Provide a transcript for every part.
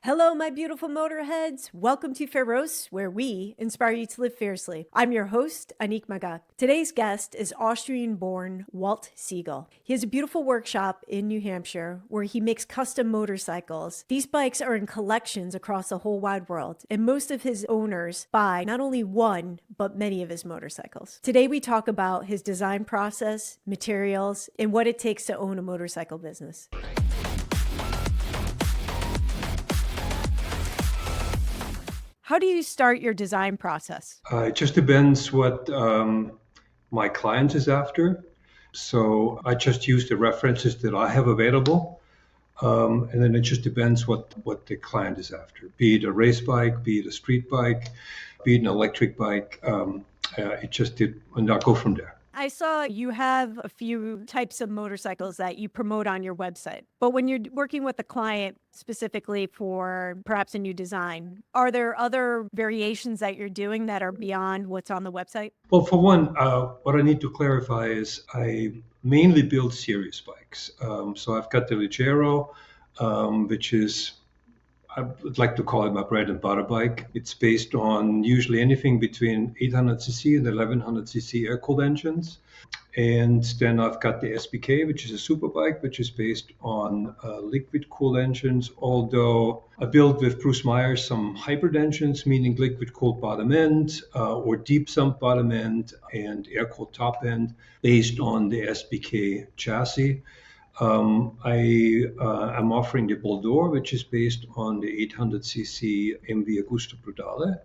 Hello, my beautiful motorheads. Welcome to Feroz, where we inspire you to live fiercely. I'm your host, Anik Magat. Today's guest is Austrian-born Walt Siegl. He has a beautiful workshop in New Hampshire where he makes custom motorcycles. These bikes are in collections across the whole wide world, and most of his owners buy not only one, but many of his motorcycles. Today, we talk about his design process, materials, and what it takes to own a motorcycle business. How do you start your design process? It just depends what my client is after. So I just use the references that I have available. And then it just depends what the client is after, be it a race bike, be it a street bike, be it an electric bike. And I'll go from there. I saw you have a few types of motorcycles that you promote on your website. But when you're working with a client specifically for perhaps a new design, are there other variations that you're doing that are beyond what's on the website? Well, for one, what I need to clarify is I mainly build series bikes. So I've got the Leggero, which is I would like to call it my bread and butter bike. It's based on usually anything between 800cc and 1100cc air-cooled engines. And then I've got the SBK, which is a super bike, which is based on liquid cooled engines. Although I built with Bruce Myers some hybrid engines, meaning liquid cooled bottom end or deep sump bottom end and air cooled top end based on the SBK chassis. I'm offering the Boldor, which is based on the 800cc MV Agusta Brutale.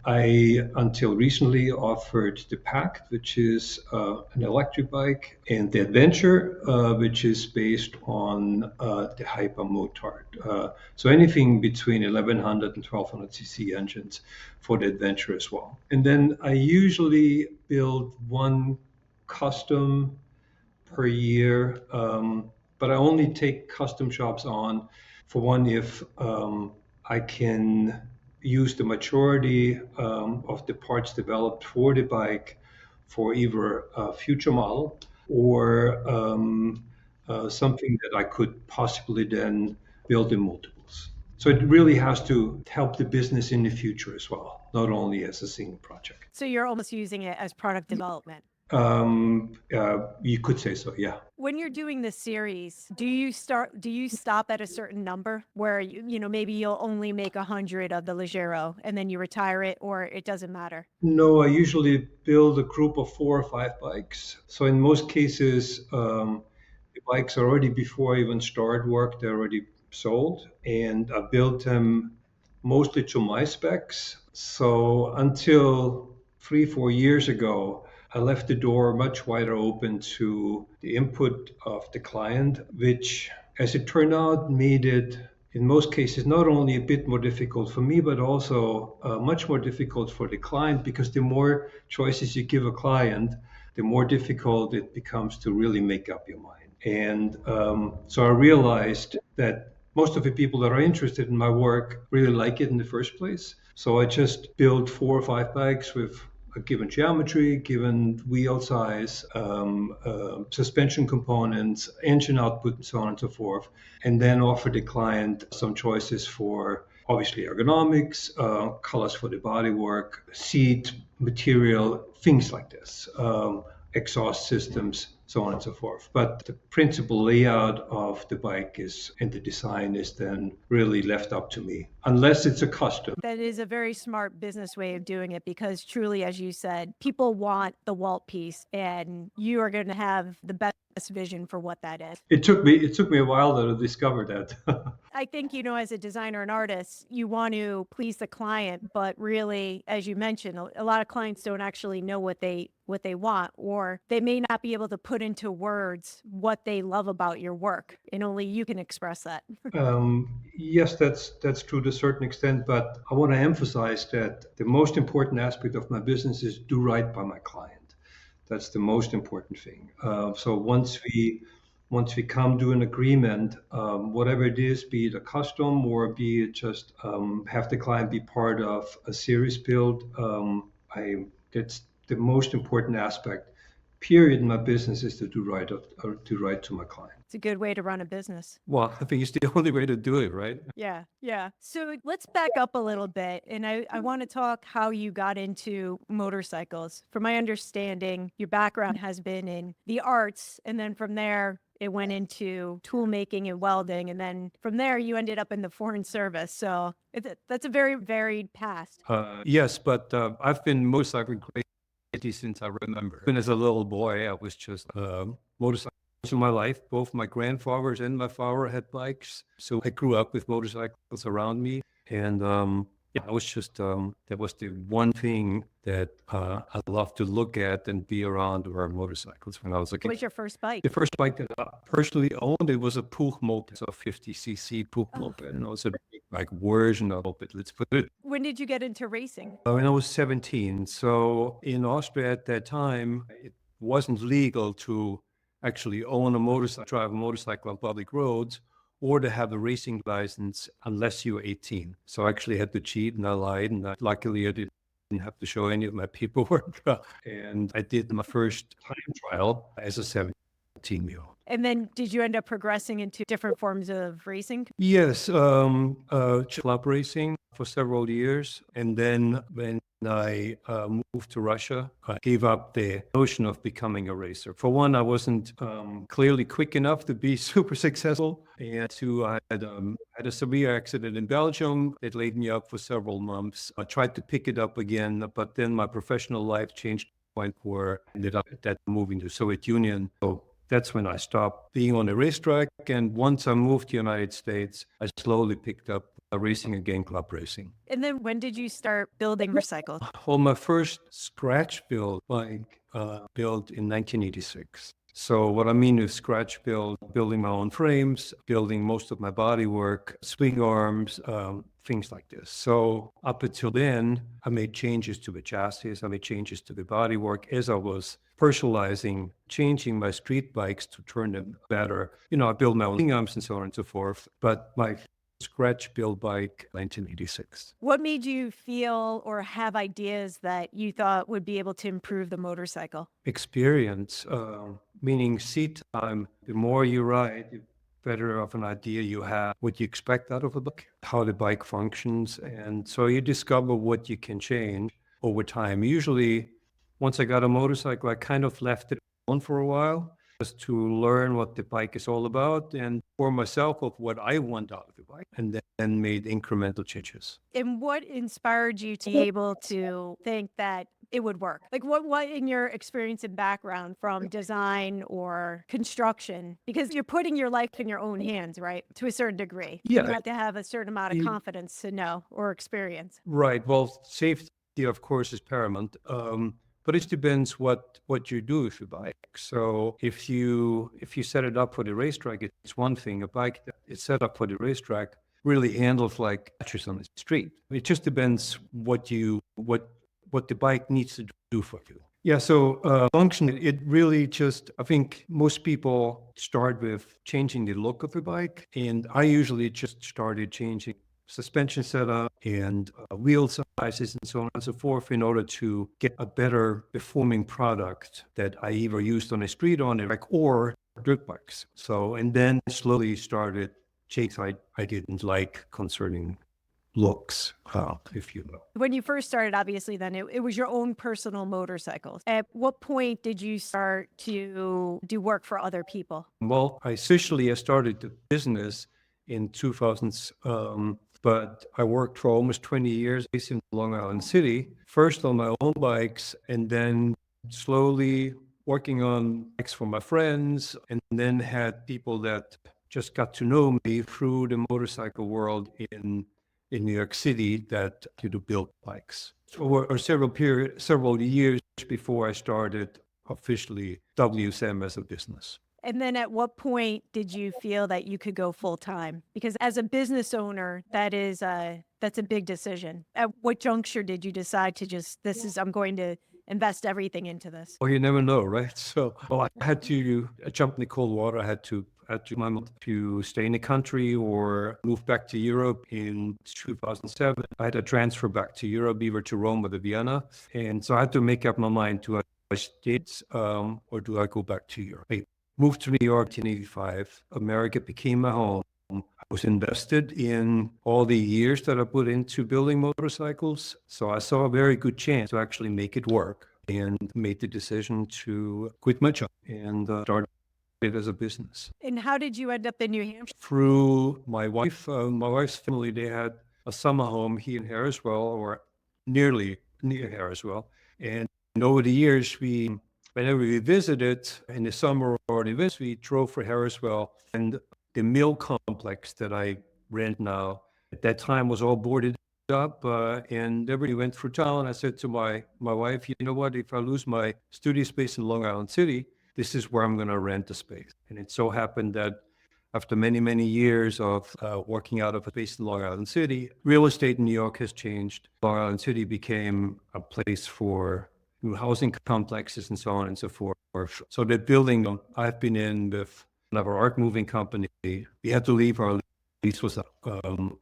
I, until recently, offered the Pact, which is an electric bike, and the Adventure, which is based on the Hyper Motard. So anything between 1100 and 1200cc engines for the Adventure as well. And then I usually build one custom per year. But I only take custom shops on for one if I can use the majority of the parts developed for the bike for either a future model or something that I could possibly then build in multiples. So it really has to help the business in the future as well, not only as a single project. So you're almost using it as product development. You could say so, yeah. When you're doing this series, do you stop at a certain number where maybe you'll only make 100 of the Leggero and then you retire it, or it doesn't matter? No, I usually build a group of 4 or 5 bikes. So in most cases, the bikes are already before I even start work, they're already sold, and I build them mostly to my specs. So until 3, 4 years ago, I left the door much wider open to the input of the client, which, as it turned out, made it, in most cases, not only a bit more difficult for me, but also much more difficult for the client, because the more choices you give a client, the more difficult it becomes to really make up your mind. And so I realized that most of the people that are interested in my work really like it in the first place. So I just built 4 or 5 bikes with a given geometry, given wheel size, suspension components, engine output, and so on and so forth, and then offer the client some choices for obviously ergonomics, colors for the bodywork, seat material, things like this, exhaust systems, so on and so forth. But the principal layout of the bike and the design is then really left up to me, unless it's a custom. That is a very smart business way of doing it because truly, as you said, people want the Walt piece and you are going to have the best vision for what that is. It took me a while to discover that. I think, as a designer and artist, you want to please the client, but really, as you mentioned, a lot of clients don't actually know what they want, or they may not be able to put into words what they love about your work, and only you can express that. Yes, that's true to a certain extent, but I want to emphasize that the most important aspect of my business is do right by my client. That's the most important thing. So once we come to an agreement, whatever it is, be it a custom or be it just have the client be part of a series build, that's the most important aspect, period, in my business, is to do right to my client. It's a good way to run a business. Well, I think it's the only way to do it, right? Yeah, yeah. So let's back up a little bit. And I want to talk how you got into motorcycles. From my understanding, your background has been in the arts. And then from there, it went into tool making and welding. And then from there, you ended up in the foreign service. So that's a very varied past. Yes, but I've been motorcycling crazy since I remember. When as a little boy, I was just motorcycling in my life. Both my grandfathers and my father had bikes, so I grew up with motorcycles around me. And yeah, I was just that was the one thing that I loved to look at and be around were motorcycles when I was a What kid. was your first bike? The first bike that I personally owned, it was a Puch moped, so a 50cc Puch Oh. moped, and also like version of it. Let's put it. When did you get into racing? When I was 17. So in Austria at that time, it wasn't legal to actually own a motorcycle, drive a motorcycle on public roads, or to have a racing license unless you were 18. So I actually had to cheat and I lied, and luckily I didn't have to show any of my paperwork. And I did my first time trial as a 17-year-old. And then did you end up progressing into different forms of racing? Yes, club racing for several years. And then when I moved to Russia, I gave up the notion of becoming a racer. For one, I wasn't clearly quick enough to be super successful. And two, I had a severe accident in Belgium that laid me up for several months. I tried to pick it up again, but then my professional life changed to the point where I ended up moving to Soviet Union. So that's when I stopped being on a racetrack. And once I moved to the United States, I slowly picked up racing again, club racing. And then when did you start building motorcycles? Well, my first scratch build bike built in 1986. So what I mean is scratch build, building my own frames, building most of my body work, swing arms, things like this. So up until then, I made changes to the chassis, I made changes to the body work as I was personalizing, changing my street bikes to turn them better. You know, I built my own swing arms and so on and so forth. But my scratch build bike, 1986. What made you feel or have ideas that you thought would be able to improve the motorcycle? Experience, meaning seat time. The more you ride, the better of an idea you have what you expect out of a bike, how the bike functions. And so you discover what you can change over time. Usually, once I got a motorcycle, I kind of left it on for a while just to learn what the bike is all about and for myself of what I want out of the bike, and then made incremental changes. And what inspired you to be able to think that it would work? Like what in your experience and background from design or construction? Because you're putting your life in your own hands, right? To a certain degree. Yeah. You have to have a certain amount of confidence to know or experience. Right. Well, safety, of course, is paramount. But it depends what you do with your bike. So if you set it up for the racetrack, it's one thing. A bike that is set up for the racetrack really handles like matches on the street. It just depends what the bike needs to do for you. Yeah, so function, it really just, I think most people start with changing the look of the bike. And I usually just started changing suspension setup and wheel sizes and so on and so forth in order to get a better performing product that I either used on a street on a bike or dirt bikes. So, and then slowly started changes I didn't like concerning looks, if you will. When you first started, obviously, then it was your own personal motorcycles. At what point did you start to do work for other people? Well, I started the business in 2000s, but I worked for almost 20 years based in Long Island City, first on my own bikes, and then slowly working on bikes for my friends, and then had people that just got to know me through the motorcycle world in New York City that to build bikes. For several years before I started officially WSM as a business. And then at what point did you feel that you could go full time? Because as a business owner, that's a big decision. At what juncture did you decide to I'm going to invest everything into this? Well, you never know, right? So, I had to jump in the cold water. I had to stay in the country or move back to Europe in 2007. I had to transfer back to Europe, either to Rome or to Vienna. And so I had to make up my mind, do I stay or do I go back to Europe? Moved to New York in 1985. America became my home. I was invested in all the years that I put into building motorcycles. So I saw a very good chance to actually make it work and made the decision to quit my job and start it as a business. And how did you end up in New Hampshire? Through my wife, my wife's family, they had a summer home here in Harriswell, or nearly near Harriswell. And over the years, whenever we visited in the summer or the winter, we drove for Harriswell. And the mill complex that I rent now, at that time was all boarded up. And everybody went through town. I said to my wife, you know what, if I lose my studio space in Long Island City, this is where I'm going to rent the space. And it so happened that after many, many years of working out of a space in Long Island City, real estate in New York has changed. Long Island City became a place for new housing complexes and so on and so forth. So the building I've been in with another art moving company, we had to leave. Our lease was up.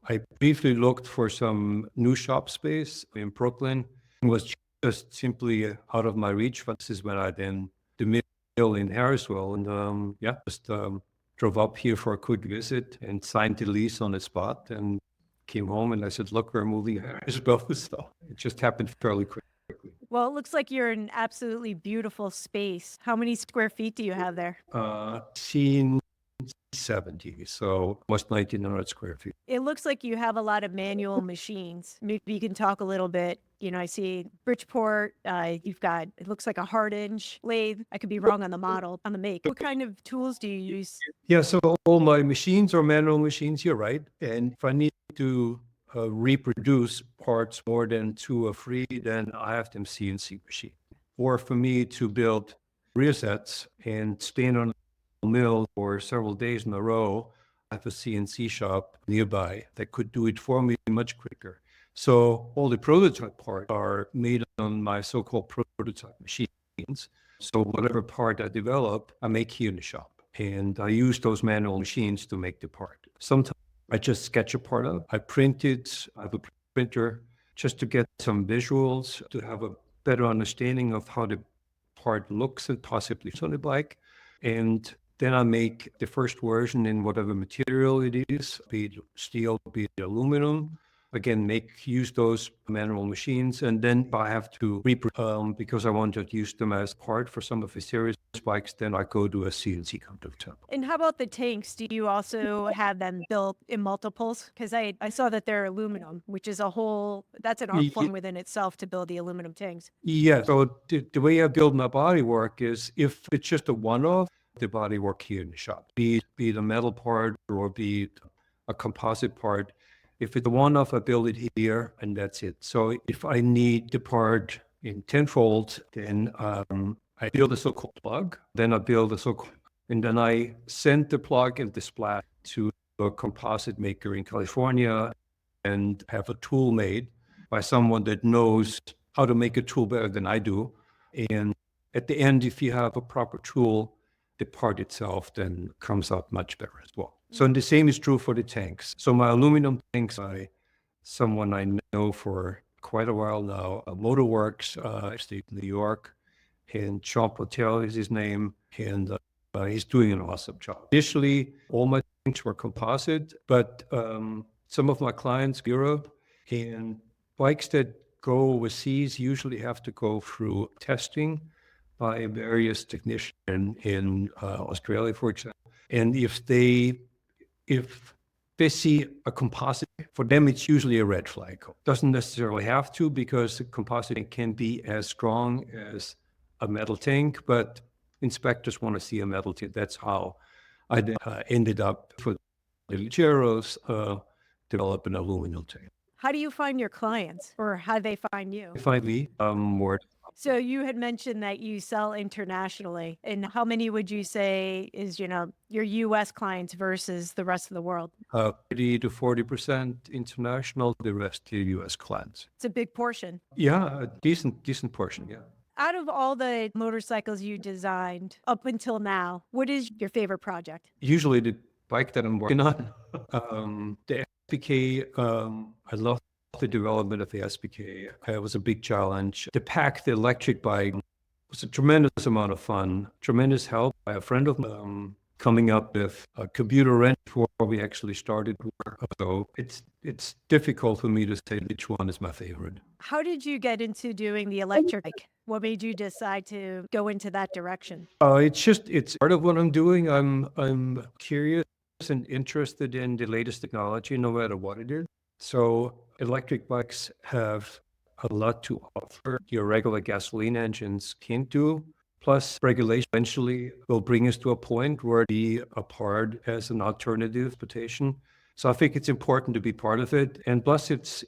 I briefly looked for some new shop space in Brooklyn. It was just simply out of my reach. But this is when I then the mill in Harriswell, and just drove up here for a quick visit and signed the lease on the spot and came home and I said, look, we're moving to Harriswell. So it just happened fairly quickly. Well, it looks like you're in an absolutely beautiful space. How many square feet do you have there? Seen 70, so almost 1,900 square feet. It looks like you have a lot of manual machines. Maybe you can talk a little bit. I see Bridgeport. You've got, it looks like a hard-inch lathe. I could be wrong on the model, on the make. What kind of tools do you use? Yeah, so all my machines are manual machines, you're right. And if I need to reproduce parts more than 2 or 3, then I have them CNC machine. Or for me to build rear sets and stand on a mill for several days in a row, I have a CNC shop nearby that could do it for me much quicker. So all the prototype parts are made on my so-called prototype machines. So whatever part I develop, I make here in the shop. And I use those manual machines to make the part. Sometimes I just sketch a part out. I print it. I have a printer just to get some visuals, to have a better understanding of how the part looks and possibly on the bike. And then I make the first version in whatever material it is, be it steel, be it aluminum. Again, use those manual machines. And then if I have to because I want to use them as part for some of the series bikes, then I go to a CNC countertop. And how about the tanks? Do you also have them built in multiples? Because I saw that they're aluminum, which is that's an art form within itself to build the aluminum tanks. Yeah, so the way I build my bodywork is if it's just a one-off, the bodywork here in the shop, be it a metal part or be it a composite part. If it's a one-off, I build it here and that's it. So if I need the part in tenfold, then I build a so-called plug, then I build a so-called, and then I send the plug and the splat to a composite maker in California and have a tool made by someone that knows how to make a tool better than I do. And at the end, if you have a proper tool, the part itself then comes out much better as well. So and the same is true for the tanks. So my aluminum tanks, someone I know for quite a while now, Motorworks, state in New York, and Sean Patel is his name, and he's doing an awesome job. Initially, all my tanks were composite, but some of my clients, Europe, and bikes that go overseas usually have to go through testing by various technicians in Australia, for example. And if they see a composite, for them it's usually a red flag. Doesn't necessarily have to, because the composite can be as strong as a metal tank, but inspectors want to see a metal tank. That's how I ended up for the Legeros develop an aluminum tank. How do you find your clients, or how do they find you? Find me more. So you had mentioned that you sell internationally, and how many would you say is, your U.S. clients versus the rest of the world? 30 to 40% international, the rest to U.S. clients. It's a big portion. Yeah, a decent portion, yeah. Out of all the motorcycles you designed up until now, what is your favorite project? Usually the bike that I'm working on, the SBK, I love the development of the SBK. It was a big challenge. To pack the electric bike was a tremendous amount of fun, tremendous help by a friend of mine coming up with a computer wrench before we actually started work. So it's difficult for me to say which one is my favorite. How did you get into doing the electric bike? What made you decide to go into that direction? It's part of what I'm doing. I'm curious and interested in the latest technology, no matter what it is. So electric bikes have a lot to offer your regular gasoline engines can't do. Plus, regulation eventually will bring us to a point where the part as an alternative transportation. So I think it's important to be part of it. And plus, it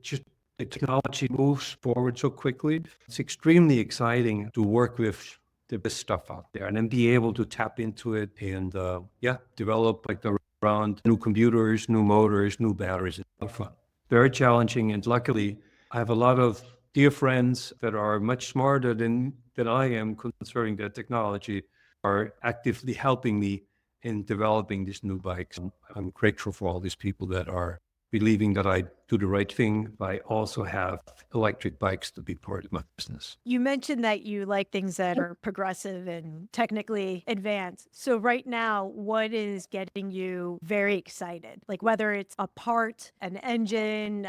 just the technology moves forward so quickly. It's extremely exciting to work with the best stuff out there and then be able to tap into it and develop like around new computers, new motors, new batteries. It's a lot of fun. Very challenging, and luckily I have a lot of dear friends that are much smarter than I am concerning that technology, are actively helping me in developing these new bikes. I'm grateful for all these people that are believing that I do the right thing. I also have electric bikes to be part of my business. You mentioned that you like things that are progressive and technically advanced. So right now, what is getting you very excited? Like whether it's a part, an engine,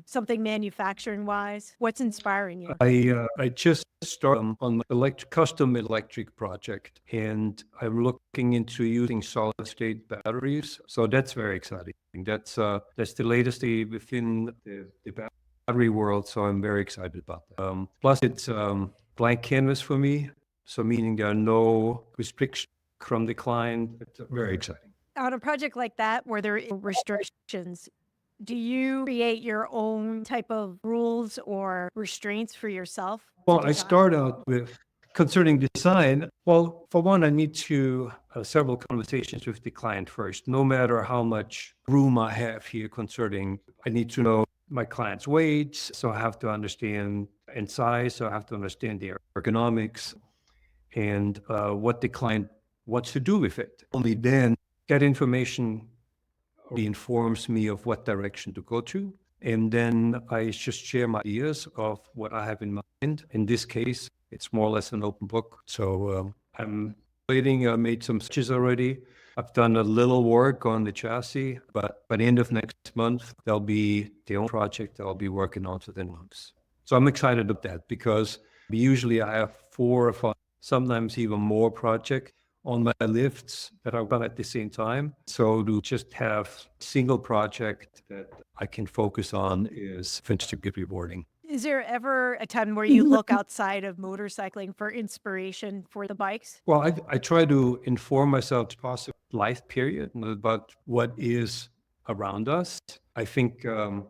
something manufacturing wise, what's inspiring you? I just started on my custom electric project, and I'm looking into using solid state batteries. So that's very exciting. That's the latest within the battery world. So I'm very excited about that. Plus, it's blank canvas for me. So meaning there are no restrictions from the client. It's very exciting. On a project like that, where there are restrictions, do you create your own type of rules or restraints for yourself? Well, I start out with concerning design. Well, for one, I need to several conversations with the client first. No matter how much room I have here concerning, I need to know my client's weight, so I have to understand and size, so I have to understand the ergonomics and what the client wants to do with it. Only then that information informs me of what direction to go to. And then I just share my ideas of what I have in mind. In this case, it's more or less an open book. So I'm waiting. I made some sketches already. I've done a little work on the chassis, but by the end of next month, there'll be the own project I'll be working on within months. So I'm excited about that because usually I have 4 or 5, sometimes even more projects on my lifts that are done at the same time. So to just have a single project that I can focus on is fantastically rewarding. Is there ever a time where you look outside of motorcycling for inspiration for the bikes? Well, I try to inform myself to possible life period about what is around us. I think no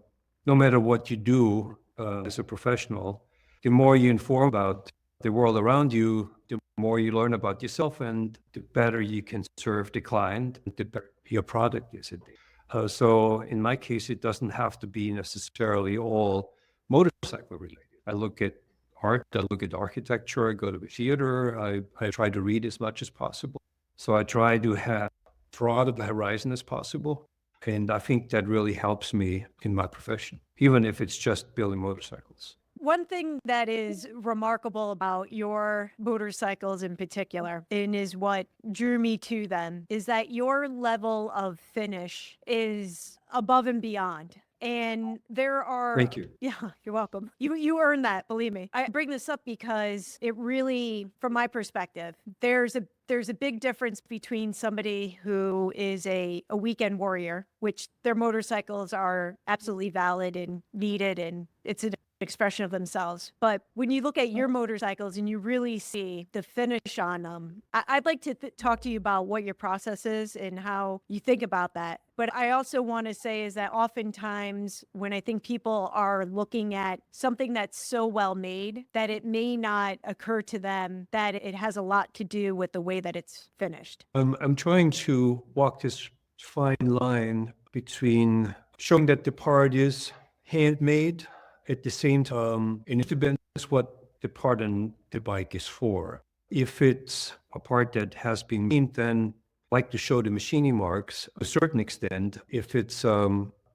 matter what you do as a professional, the more you inform about the world around you, the more you learn about yourself, and the better you can serve the client, the better your product is. So in my case, it doesn't have to be necessarily all motorcycle related. I look at art, I look at architecture, I go to the theater, I try to read as much as possible. So I try to have broad of the horizon as possible. And I think that really helps me in my profession, even if it's just building motorcycles. One thing that is remarkable about your motorcycles in particular, and is what drew me to them, is that your level of finish is above and beyond. And there are Thank you. Yeah, you're welcome. You earned that, believe me. I bring this up because it really, from my perspective, there's a big difference between somebody who is a weekend warrior, which their motorcycles are absolutely valid and needed, and it's an expression of themselves. But when you look at your motorcycles and you really see the finish on them, I'd like to talk to you about what your process is and how you think about that. But I also want to say is that oftentimes when I think people are looking at something that's so well made that it may not occur to them that it has a lot to do with the way that it's finished. I'm trying to walk this fine line between showing that the part is handmade at the same time, and it depends what the part on the bike is for. If it's a part that has been made, then I like to show the machining marks to a certain extent. If it's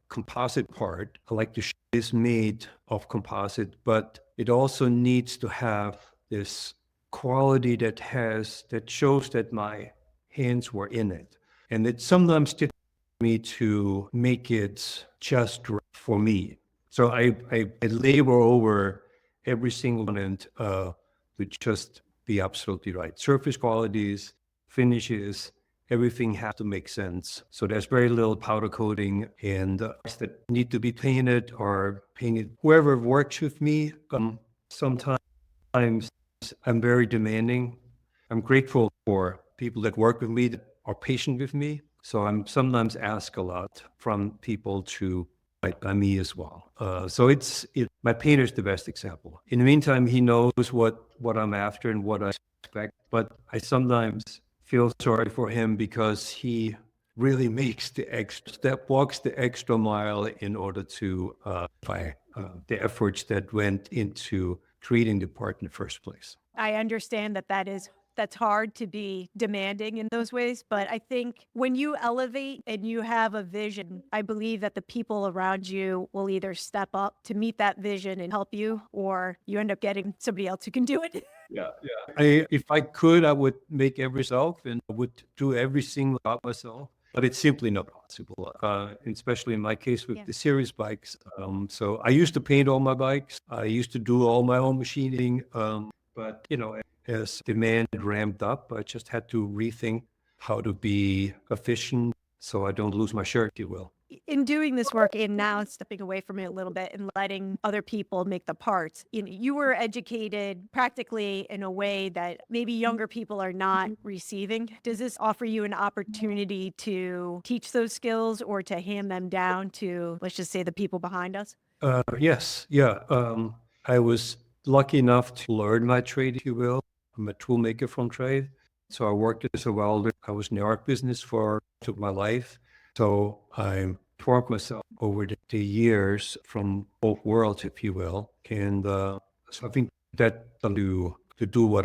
composite part. I like the shape is made of composite, but it also needs to have this quality that shows that my hands were in it. And it sometimes did me to make it just right for me. So I labor over every single component to just be absolutely right. Surface qualities, finishes, everything has to make sense. So there's very little powder coating, and that need to be painted or painted. Whoever works with me, sometimes I'm very demanding. I'm grateful for people that work with me that are patient with me. So I'm sometimes asked a lot from people to write by me as well. So my painter's the best example. In the meantime, he knows what I'm after and what I expect, but I sometimes feel sorry for him because he really makes the extra step, walks the extra mile in order to the efforts that went into creating the part in the first place. I understand that's hard to be demanding in those ways, but I think when you elevate and you have a vision, I believe that the people around you will either step up to meet that vision and help you, or you end up getting somebody else who can do it. Yeah. If I could, I would make every self and I would do every single job myself, but it's simply not possible. Especially in my case with Yeah. the series bikes. So I used to paint all my bikes. I used to do all my own machining. But as demand ramped up, I just had to rethink how to be efficient so I don't lose my shirt, if you will. In doing this work and now stepping away from it a little bit and letting other people make the parts, you were educated practically in a way that maybe younger people are not receiving. Does this offer you an opportunity to teach those skills or to hand them down to, let's just say, the people behind us? Yes, yeah. I was lucky enough to learn my trade, if you will. I'm a toolmaker from trade. So I worked as a welder. I was in the art business for most of my life. So I taught myself over the years from both worlds, if you will. And so I think that to do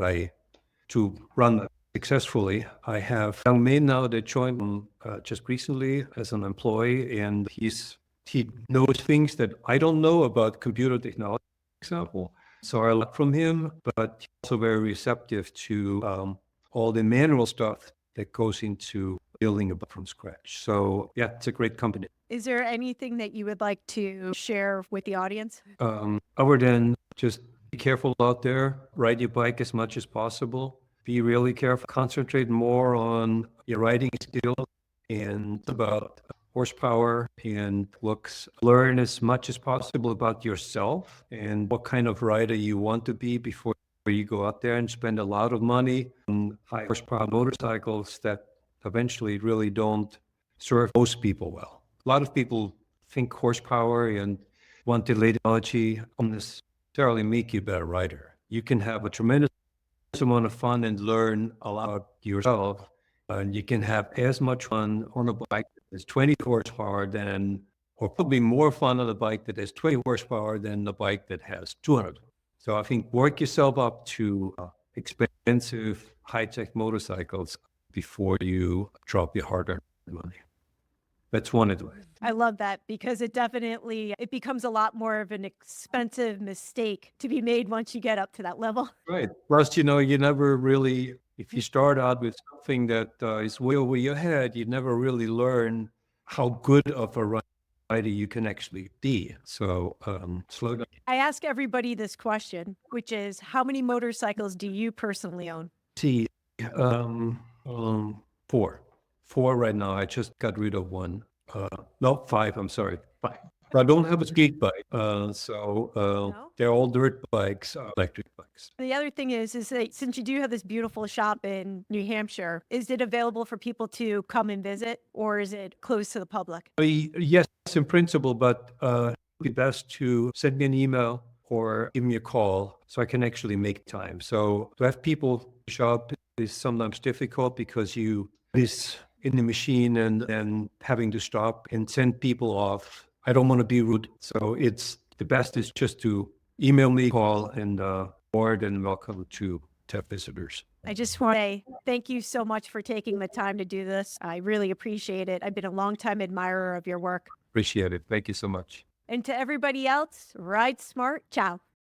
to run successfully. I have a young man now that joined just recently as an employee, and he knows things that I don't know about computer technology, for example. So I learned from him, but he's also very receptive to all the manual stuff that goes into building a bike from scratch. So yeah, it's a great company. Is there anything that you would like to share with the audience? Other than just be careful out there, ride your bike as much as possible. Be really careful. Concentrate more on your riding skill and about horsepower and looks. Learn as much as possible about yourself and what kind of rider you want to be before you go out there and spend a lot of money on high horsepower motorcycles that eventually really don't serve most people well. A lot of people think horsepower and want the latest technology don't necessarily make you a better rider. You can have a tremendous amount of fun and learn a lot about yourself. And you can have as much fun on a bike that's 20 horsepower or probably more fun on a bike that has 20 horsepower than the bike that has 200. So I think work yourself up to expensive high-tech motorcycles before you drop your hard-earned money. That's one advice. I love that because it becomes a lot more of an expensive mistake to be made once you get up to that level. Right. Plus, you never really, if you start out with something that is way over your head, you never really learn how good of a rider you can actually be. So slow down. I ask everybody this question, which is, how many motorcycles do you personally own? See, four. Four right now. I just got rid of one. No, five. I'm sorry. Five. I don't have a street bike, so No? they're all dirt bikes, electric bikes. The other thing is that since you do have this beautiful shop in New Hampshire, is it available for people to come and visit, or is it closed to the public? Yes, in principle, but it'd be best to send me an email or give me a call so I can actually make time. So to have people show up is sometimes difficult because you is in the machine and having to stop and send people off. I don't want to be rude. So the best is just to email me, call, and more than welcome to have visitors. I just want to say thank you so much for taking the time to do this. I really appreciate it. I've been a longtime admirer of your work. Appreciate it. Thank you so much. And to everybody else, ride smart. Ciao.